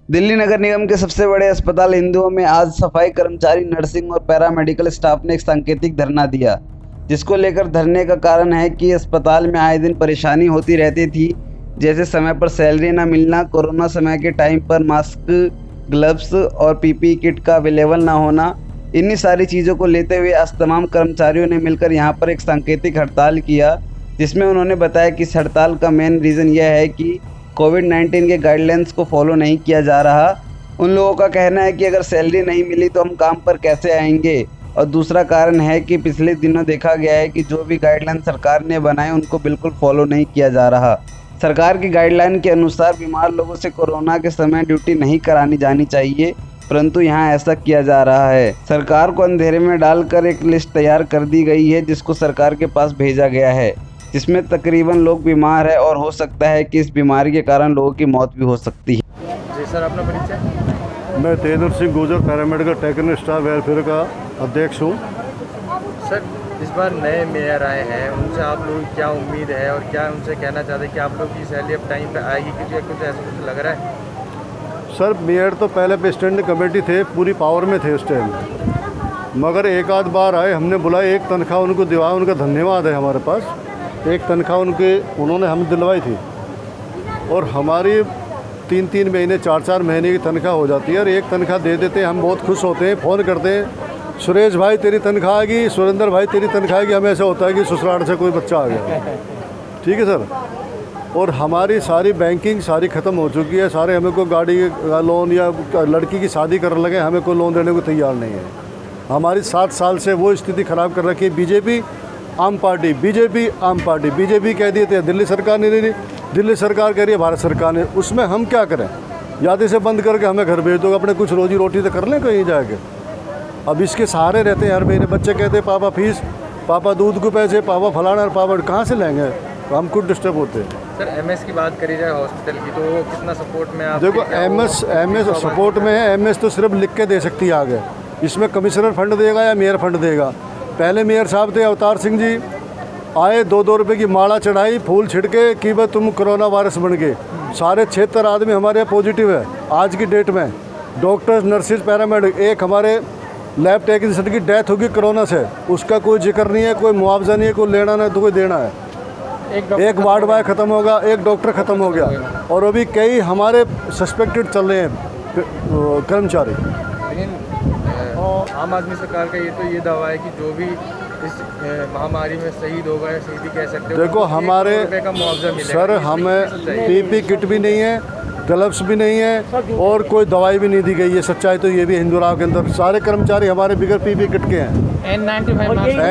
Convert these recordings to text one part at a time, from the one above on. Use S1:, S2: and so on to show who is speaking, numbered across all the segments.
S1: दिल्ली नगर निगम के सबसे बड़े अस्पताल इंदुओं में आज सफाई कर्मचारी, नर्सिंग और पैरामेडिकल स्टाफ ने एक सांकेतिक धरना दिया, जिसको लेकर धरने का कारण है कि अस्पताल में आए दिन परेशानी होती रहती थी, जैसे समय पर सैलरी न मिलना, कोरोना समय के टाइम पर मास्क, ग्लव्स और पीपीई किट का अवेलेबल ना होना। इन्हीं सारी चीज़ों को लेते हुए आज तमाम कर्मचारियों ने मिलकर यहाँ पर एक सांकेतिक हड़ताल किया, जिसमें उन्होंने बताया कि इस हड़ताल का मेन रीज़न यह है कि कोविड-19 के गाइडलाइंस को फॉलो नहीं किया जा रहा। उन लोगों का कहना है कि अगर सैलरी नहीं मिली तो हम काम पर कैसे आएंगे, और दूसरा कारण है कि पिछले दिनों देखा गया है कि जो भी गाइडलाइन सरकार ने बनाए उनको बिल्कुल फॉलो नहीं किया जा रहा। सरकार की गाइडलाइन के अनुसार बीमार लोगों से कोरोना के समय ड्यूटी नहीं करानी जानी चाहिए, परंतु यहाँ ऐसा किया जा रहा है। सरकार को अंधेरे में डालकर एक लिस्ट तैयार कर दी गई है, जिसको सरकार के पास भेजा गया है, जिसमें तकरीबन लोग बीमार है और हो सकता है कि इस बीमारी के कारण लोगों की मौत भी हो सकती है।
S2: जी सर, अपना परिचय।
S3: मैं तेजर सिंह गुजर पैरामेडिकल टेक्निकल स्टाफ वेलफेयर का अध्यक्ष हूँ।
S2: सर, इस बार नए मेयर आए हैं, उनसे आप लोगों की क्या उम्मीद है और क्या उनसे कहना चाहते हैं कि आप लोग की सैलरी अब टाइम पे आएगी, क्योंकि कुछ ऐसा कुछ लग रहा है?
S3: सर, मेयर तो पहले पे स्टैंडिंग कमेटी थे, पूरी पावर में थे उस टाइम, मगर एक आध बार आए, हमने बुलाया, एक तनख्वाह उनको दिलवाया, उनका धन्यवाद है हमारे पास। एक तनख्वाह उन्होंने हमें दिलवाई थी, और हमारी 3-3 महीने 4-4 महीने की तनख्वाह हो जाती है, और एक तनख्वाह दे देते हैं। हम बहुत खुश होते हैं, फ़ोन करते हैं, सुरेश भाई तेरी तनख्वाह आएगी, सुरेंद्र भाई तेरी तनख्वाह आएगी। हमें ऐसा होता है कि ससुराल से कोई बच्चा आ गया। ठीक है सर। और हमारी सारी बैंकिंग सारी ख़त्म हो चुकी है। सारे हमें कोई गाड़ी का लोन या लड़की की शादी करने लगे, हमें कोई लोन देने को तैयार नहीं है। हमारी 7 साल से वो स्थिति ख़राब कर रखी है। बीजेपी आम पार्टी, बीजेपी आम पार्टी, बीजेपी कह दिए थे, दिल्ली सरकार ने नहीं, दिल्ली सरकार कह रही है भारत सरकार ने। उसमें हम क्या करें? याद से बंद करके हमें घर भेज दो, अपने कुछ रोजी रोटी तो कर लें कहीं जाके। अब इसके सहारे रहते हैं हर महीने। बच्चे कहते हैं पापा फीस, पापा दूध को पैसे, पापा फलाना, पापा कहाँ से लेंगे? तो हम खुद डिस्टर्ब होते हैं।
S2: सर, एमएस की बात करी जाए हॉस्पिटल की, तो वो कितना सपोर्ट में आप?
S3: देखो, एमएस सपोर्ट में है। एमएस तो सिर्फ लिख के दे सकती है आगे। इसमें कमिश्नर फंड देगा या मेयर फंड देगा। पहले मेयर साहब थे अवतार सिंह जी, आए 2-2 रुपये की माला चढ़ाई, फूल छिड़के कि भाई तुम कोरोना वायरस बन गए। सारे 76 आदमी हमारे पॉजिटिव है आज की डेट में। Doctors, nurses, paramedic. एक हमारे लैब टेक्नीशियन की डेथ होगी कोरोना से, उसका कोई जिक्र नहीं है, कोई मुआवजा नहीं है, कोई लेना नहीं तो कोई देना है। एक वार्ड बॉय ख़त्म होगा, एक डॉक्टर ख़त्म हो गया, और अभी कई हमारे सस्पेक्टेड चल रहे हैं कर्मचारी।
S2: लेकिन आम आदमी सरकार का ये दावा है कि जो भी इस महामारी में शहीद होगा या शहीदी कह सकते हो,
S3: देखो हमारे
S2: का मुआवजा मिलेगा।
S3: सर, हमें पीपी किट भी नहीं है, ग्लव्स भी नहीं है, और कोई दवाई भी नहीं दी गई है। सच्चाई तो ये भी हिंदुराव के अंदर सारे कर्मचारी हमारे बिगर पीपी किट के हैं।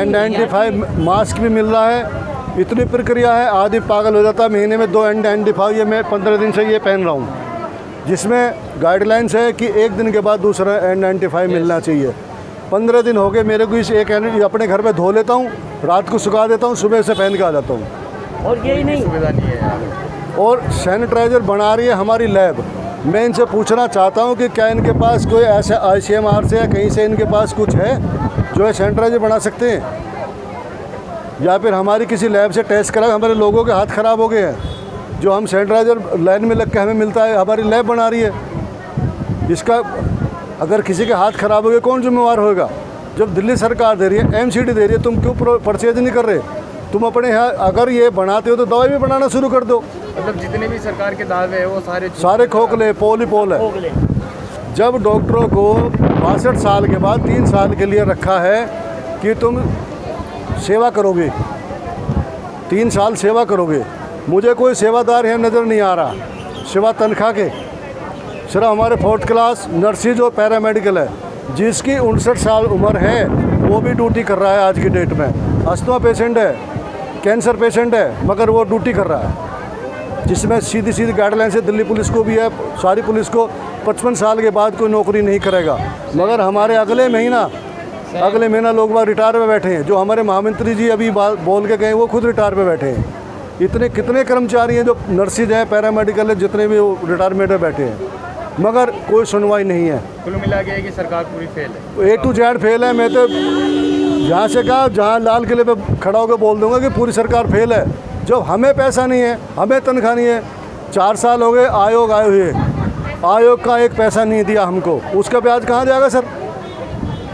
S3: N95 मास्क भी मिल रहा है। इतनी प्रक्रिया है, आदमी पागल हो जाता है। महीने में 2 N95 ये मैं 15 दिन से ये पहन रहा हूँ, जिसमें गाइडलाइंस है कि 1 दिन के बाद दूसरा N95 मिलना चाहिए। 15 दिन हो गए मेरे को इस एक अपने घर में धो लेता हूँ, रात को सुखा देता हूँ, सुबह से पहन के आ जाता हूँ।
S2: और यही नहीं सुविधा नहीं है। और
S3: सैनिटाइज़र बना रही है हमारी लैब। मैं इनसे पूछना चाहता हूँ कि क्या इनके पास कोई ऐसे ICMR से या कहीं से इनके पास कुछ है जो है सैनिटाइज़र बना सकते हैं, या फिर हमारी किसी लैब से टेस्ट करा। हमारे लोगों के हाथ ख़राब हो गए हैं, जो हम सैनिटाइज़र लाइन में लग के हमें मिलता है, हमारी लैब बना रही है। इसका अगर किसी के हाथ ख़राब हो गए कौन जिम्मेवार होगा? जब दिल्ली सरकार दे रही है, MCD दे रही है, तुम क्यों परचेज नहीं कर रहे? तुम अपने यहाँ अगर ये बनाते हो तो दवाई भी बनाना शुरू कर दो।
S2: मतलब जितने भी सरकार के दावे हैं वो
S3: सारे खोखले, पोल ही पोल है। जब डॉक्टरों को 62 साल के बाद 3 साल के लिए रखा है कि तुम सेवा करोगे, 3 साल सेवा करोगे, मुझे कोई सेवादार यहाँ नज़र नहीं आ रहा सिवा तनख्वाह के। सिर्फ हमारे 4th क्लास नर्सिस और पैरामेडिकल है, जिसकी 59 साल उम्र है, वो भी ड्यूटी कर रहा है आज की डेट में। अस्थमा पेशेंट है, कैंसर पेशेंट है, मगर वो ड्यूटी कर रहा है, जिसमें सीधी सीधी गाइडलाइन से दिल्ली पुलिस को भी है, सारी पुलिस को 55 साल के बाद कोई नौकरी नहीं करेगा। मगर हमारे अगले महीना लोग वहाँ रिटायर में बैठे हैं। जो हमारे महामंत्री जी अभी बोल के गए, वो खुद रिटायर में बैठे हैं। इतने कितने कर्मचारी हैं जो नर्सिस हैं, पैरामेडिकल है, जितने भी वो रिटायरमेंट में बैठे हैं, मगर कोई सुनवाई नहीं है।
S2: कुल मिला के कि सरकार पूरी फेल है,
S3: A to Z फेल है। मैं तो यहाँ से कहा, जहाँ लाल किले पे खड़ा होकर बोल दूंगा कि पूरी सरकार फेल है। जब हमें पैसा नहीं है, हमें तनख्वाह नहीं है, 4 साल हो गए आयोग आए हुए, आयोग का एक पैसा नहीं दिया हमको, उसका ब्याज कहाँ जाएगा सर?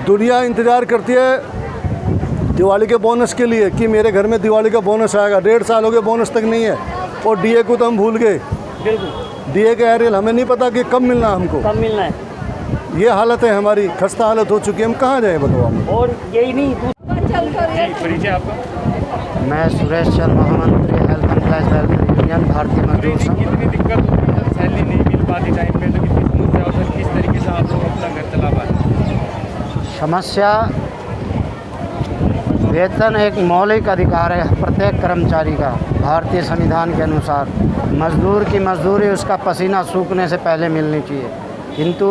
S3: दुनिया इंतज़ार करती है दिवाली के बोनस के लिए कि मेरे घर में दिवाली का बोनस आएगा। 1.5 साल हो गए बोनस तक नहीं है। और डीए को तो हम भूल गए। डीए के एरियल हमें नहीं पता कि कब मिलना है हमको,
S4: कब मिलना है।
S3: ये हालत है हमारी, खस्ता हालत हो चुकी है। हम कहाँ जाएँ बताओ हम?
S4: और यही नहीं
S2: परिचय आपका?
S5: मैं सुरेश चंद्र, महामंत्री हेल्थ एम्प्लॉयज वेलफेयर यूनियन भारतीय मजदूर संघ।
S2: कितनी दिक्कत होती है, सैलरी नहीं मिल पाती टाइम पे, तो कितनी समस्या और सर किस तरीके से आप लोग अपना घर चला पाते?
S5: समस्या, वेतन एक मौलिक अधिकार है प्रत्येक कर्मचारी का भारतीय संविधान के अनुसार। मजदूर की मजदूरी उसका पसीना सूखने से पहले मिलनी चाहिए, किंतु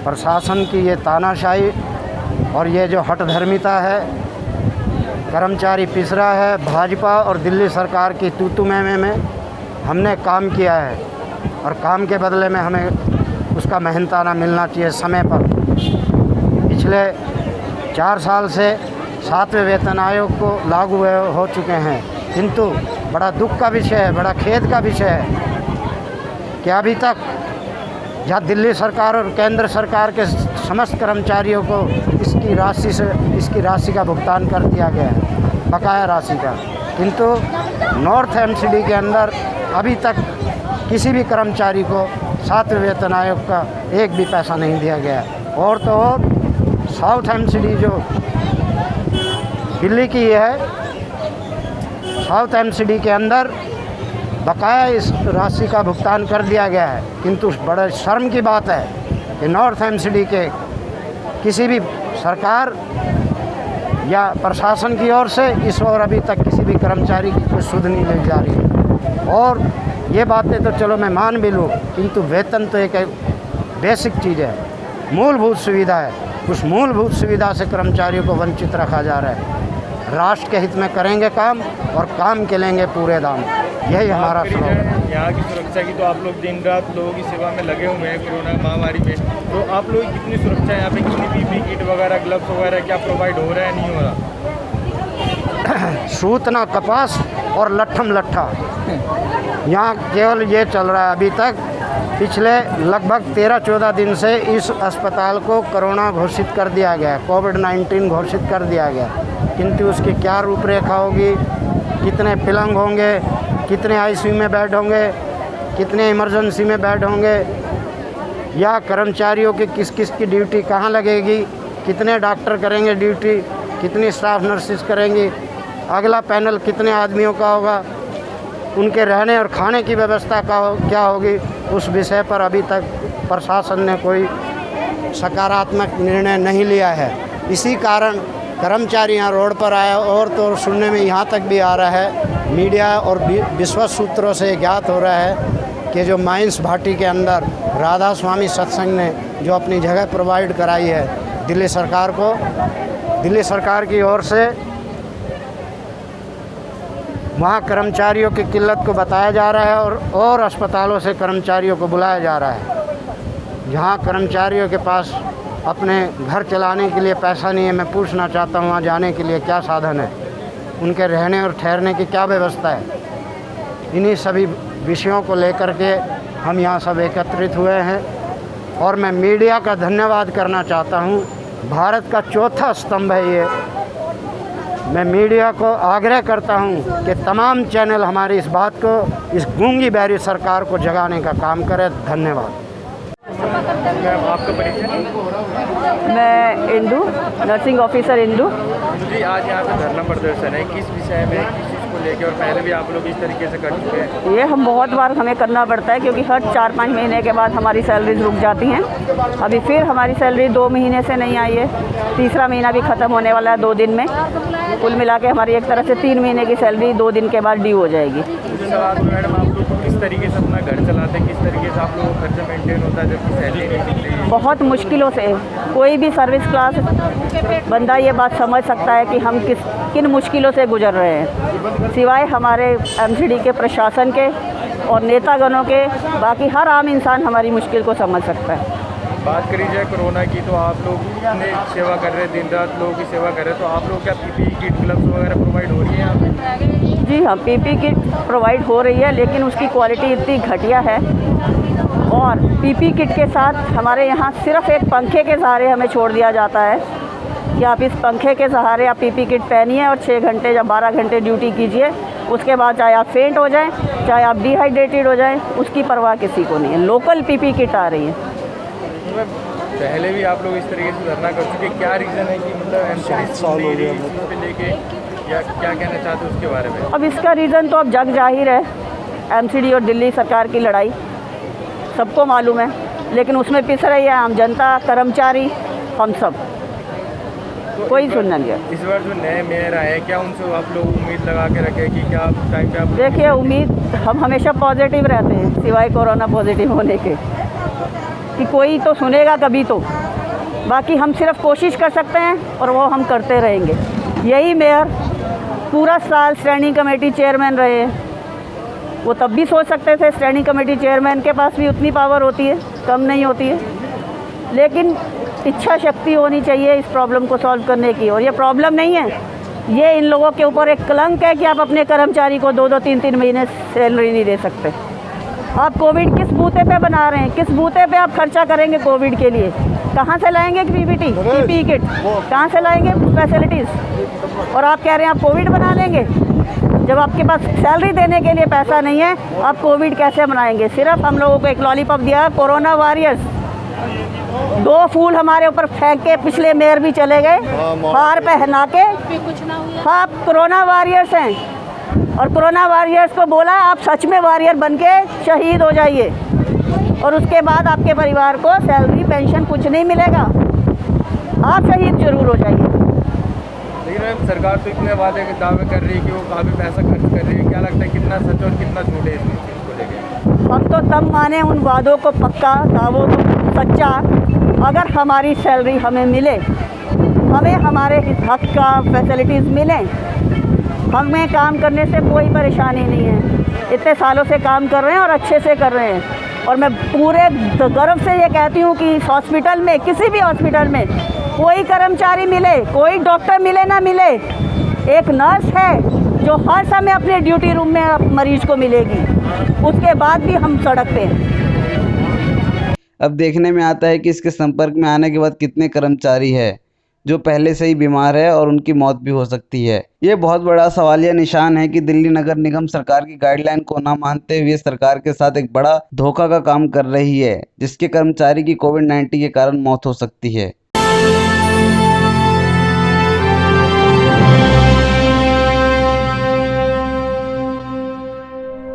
S5: प्रशासन की ये तानाशाही और ये जो हठधर्मिता है, कर्मचारी पिस रहा है। भाजपा और दिल्ली सरकार की तू में हमने काम किया है और काम के बदले में हमें उसका मेहनताना मिलना चाहिए समय पर। पिछले 4 साल से 7वें वेतन आयोग को लागू हो चुके हैं, किंतु बड़ा दुख का विषय है, बड़ा खेद का विषय है कि अभी तक जहाँ दिल्ली सरकार और केंद्र सरकार के समस्त कर्मचारियों को इसकी राशि का भुगतान कर दिया गया है, बकाया राशि का, किंतु नॉर्थ एमसीडी के अंदर अभी तक किसी भी कर्मचारी को 7वें वेतन आयोग का एक भी पैसा नहीं दिया गया है। और तो और साउथ एमसीडी जो दिल्ली की है, साउथ एमसीडी के अंदर बकाया इस राशि का भुगतान कर दिया गया है, किंतु बड़े शर्म की बात है कि नॉर्थ एमसीडी के किसी भी सरकार या प्रशासन की ओर से इस ओर अभी तक किसी भी कर्मचारी की कोई सुध नहीं ली जा रही है। और ये बातें तो चलो मैं मान भी लूँ, किंतु वेतन तो एक बेसिक चीज़ है, मूलभूत सुविधा है। उस मूलभूत सुविधा से कर्मचारियों को वंचित रखा जा रहा है। राष्ट्र के हित में करेंगे काम और काम के लेंगे पूरे दाम, यही हमारा स्लोगन है।
S2: यहाँ की सुरक्षा की तो आप लोग दिन रात लोगों की सेवा में लगे हुए हैं कोरोना महामारी में, तो आप लोग कितनी सुरक्षा यहाँ पे, कितनी पीपी किट वगैरह, ग्लव्स वगैरह क्या प्रोवाइड हो रहा है, नहीं हो रहा?
S5: सूतना कपास और लट्ठम लट्ठा यहाँ केवल ये चल रहा है अभी तक। पिछले लगभग 13-14 दिन से इस अस्पताल को कोरोना घोषित कर दिया गया, कोविड-19 घोषित कर दिया गया, किंतु उसकी क्या रूपरेखा होगी, कितने पलंग होंगे, कितने आईसीयू में बेड होंगे, कितने इमरजेंसी में बेड होंगे, या कर्मचारियों की किस किस की ड्यूटी कहाँ लगेगी, कितने डॉक्टर करेंगे ड्यूटी, कितनी स्टाफ नर्सेस करेंगी, अगला पैनल कितने आदमियों का होगा, उनके रहने और खाने की व्यवस्था क्या होगी, उस विषय पर अभी तक प्रशासन ने कोई सकारात्मक निर्णय नहीं लिया है। इसी कारण कर्मचारी यहाँ रोड पर आया। और तो सुनने में यहाँ तक भी आ रहा है, मीडिया और विश्वस्त सूत्रों से ज्ञात हो रहा है कि जो माइंस भाटी के अंदर राधा स्वामी सत्संग ने जो अपनी जगह प्रोवाइड कराई है दिल्ली सरकार को, दिल्ली सरकार की ओर से वहाँ कर्मचारियों की किल्लत को बताया जा रहा है और अस्पतालों से कर्मचारियों को बुलाया जा रहा है। जहाँ कर्मचारियों के पास अपने घर चलाने के लिए पैसा नहीं है, मैं पूछना चाहता हूँ वहाँ जाने के लिए क्या साधन है, उनके रहने और ठहरने की क्या व्यवस्था है। इन्हीं सभी विषयों को लेकर के हम यहाँ सब एकत्रित हुए हैं और मैं मीडिया का धन्यवाद करना चाहता हूँ। भारत का चौथा स्तंभ है ये। मैं मीडिया को आग्रह करता हूँ कि तमाम चैनल हमारी इस बात को, इस गूंगी बहरी सरकार को जगाने का काम करें। धन्यवाद।
S2: आपका परिचय?
S4: मैं इंदू, नर्सिंग ऑफिसर इंदू।
S2: जी, आज यहाँ पे धरना प्रदर्शन है, किस विषय में, किस चीज़ को लेकर, और पहले भी आप लोग इस तरीके से कर चुके हैं?
S4: ये हम बहुत बार हमें करना पड़ता है, क्योंकि हर 4-5 महीने के बाद हमारी सैलरीज रुक जाती हैं। अभी फिर हमारी सैलरी 2 महीने से नहीं आई है, तीसरा महीना भी ख़त्म होने वाला है 2 दिन में। कुल मिला के हमारी एक तरह से 3 महीने की सैलरी 2 दिन के बाद ड्यू हो जाएगी।
S2: मैडम, आप लोग किस तरीके से अपना घर चलाते हैं, किस तरीके से आप लोगों का खर्चा मेंटेन होता है जबकि सैलरी नहीं मिलती है?
S4: बहुत मुश्किलों से। कोई भी सर्विस क्लास बंदा ये बात समझ सकता है कि हम किन मुश्किलों से गुजर रहे हैं। सिवाय हमारे एमसीडी के प्रशासन के और नेतागणों के, बाकी हर आम इंसान हमारी मुश्किल को समझ सकता है।
S2: बात करी जाए कोरोना की, तो आप लोग इतने सेवा कर रहे हैं, दिन रात लोगों की सेवा कर रहे हैं, तो आप लोग क्या पीपीई किट, ग्लव्स वगैरह प्रोवाइड हो रही है यहाँ पे?
S4: जी हाँ, पीपी किट प्रोवाइड हो रही है, लेकिन उसकी क्वालिटी इतनी घटिया है। और पीपी किट के साथ हमारे यहाँ सिर्फ एक पंखे के सहारे हमें छोड़ दिया जाता है कि आप इस पंखे के सहारे आप पीपी किट पहनिए और 6 घंटे या 12 घंटे ड्यूटी कीजिए। उसके बाद चाहे आप फेंट हो जाएं, चाहे आप डिहाइड्रेटेड हो जाएं, उसकी परवाह किसी को नहीं है। लोकल पीपी किट आ रही है।
S2: पहले भी आप लोग इस तरीके से धरना कर चुके, क्या रीज़न है कि मतलब एमसीडी पे लेके, या क्या कहना चाहते हैं उसके बारे में?
S4: अब इसका रीज़न तो अब जग जाहिर है, एमसीडी और दिल्ली सरकार की लड़ाई सबको मालूम है, लेकिन उसमें पिस रही है आम जनता, कर्मचारी, हम सब,
S2: तो
S4: कोई सुनना नहीं है।
S2: इस बार जो नए मेयर आए हैं, क्या उनसे आप लोग उम्मीद लगा के रखे कि क्या टाइम पे आप?
S4: देखिए, उम्मीद हम हमेशा पॉजिटिव रहते हैं, सिवाय कोरोना पॉजिटिव होने के, कि कोई तो सुनेगा कभी तो। बाकी हम सिर्फ कोशिश कर सकते हैं और वो हम करते रहेंगे। यही मेयर पूरा साल स्टैंडिंग कमेटी चेयरमैन रहे हैं, वो तब भी सोच सकते थे, स्टैंडिंग कमेटी चेयरमैन के पास भी उतनी पावर होती है, कम नहीं होती है। लेकिन इच्छा शक्ति होनी चाहिए इस प्रॉब्लम को सॉल्व करने की। और ये प्रॉब्लम नहीं है, ये इन लोगों के ऊपर एक कलंक है कि आप अपने कर्मचारी को 2-2, 3-3 महीने सैलरी नहीं दे सकते। आप कोविड किस बूते पे बना रहे हैं, किस बूते पे आप खर्चा करेंगे कोविड के लिए? कहाँ से लाएंगे पीपी किट, कहाँ से लाएंगे फैसिलिटीज़? और आप कह रहे हैं आप कोविड बना लेंगे। जब आपके पास सैलरी देने के लिए पैसा नहीं है, आप कोविड कैसे बनाएंगे? सिर्फ हम लोगों को एक लॉलीपॉप दिया, कोरोना वॉरियर्स। 2 फूल हमारे ऊपर फेंक के पिछले मेयर भी चले गए, हार पहना के। आप कोरोना वॉरियर्स हैं, और कोरोना वॉरियर्स को बोला आप सच में वॉरियर बन के शहीद हो जाइए, और उसके बाद आपके परिवार को सैलरी पेंशन कुछ नहीं मिलेगा, आप शहीद जरूर हो जाइए।
S2: लेकिन सरकार तो इतने वादे के दावे कर रही है कि वो काफ़ी पैसा खर्च कर रही है, क्या लगता है कितना सच और कितना झूठ है इस चीज़ को लेकर?
S4: हम तो तब माने उन वादों को पक्का, दावों को सच्चा, अगर हमारी सैलरी हमें मिले, हमें हमारे हक का फैसिलिटीज़ मिलें। हमें काम करने से कोई परेशानी नहीं है, इतने सालों से काम कर रहे हैं और अच्छे से कर रहे हैं। और मैं पूरे गर्व से ये कहती हूँ कि इस हॉस्पिटल में, किसी भी हॉस्पिटल में कोई कर्मचारी मिले, कोई डॉक्टर मिले ना मिले, एक नर्स है जो हर समय अपने ड्यूटी रूम में मरीज को मिलेगी, उसके बाद भी हम सड़क पे हैं।
S1: अब देखने में आता है कि इसके संपर्क में आने के बाद कितने कर्मचारी हैं जो पहले से ही बीमार है और उनकी मौत भी हो सकती है। ये बहुत बड़ा सवालिया निशान है कि दिल्ली नगर निगम सरकार की गाइडलाइन को ना मानते हुए सरकार के साथ एक बड़ा धोखा का काम कर रही है, जिसके कर्मचारी की कोविड-19 के कारण मौत हो सकती है।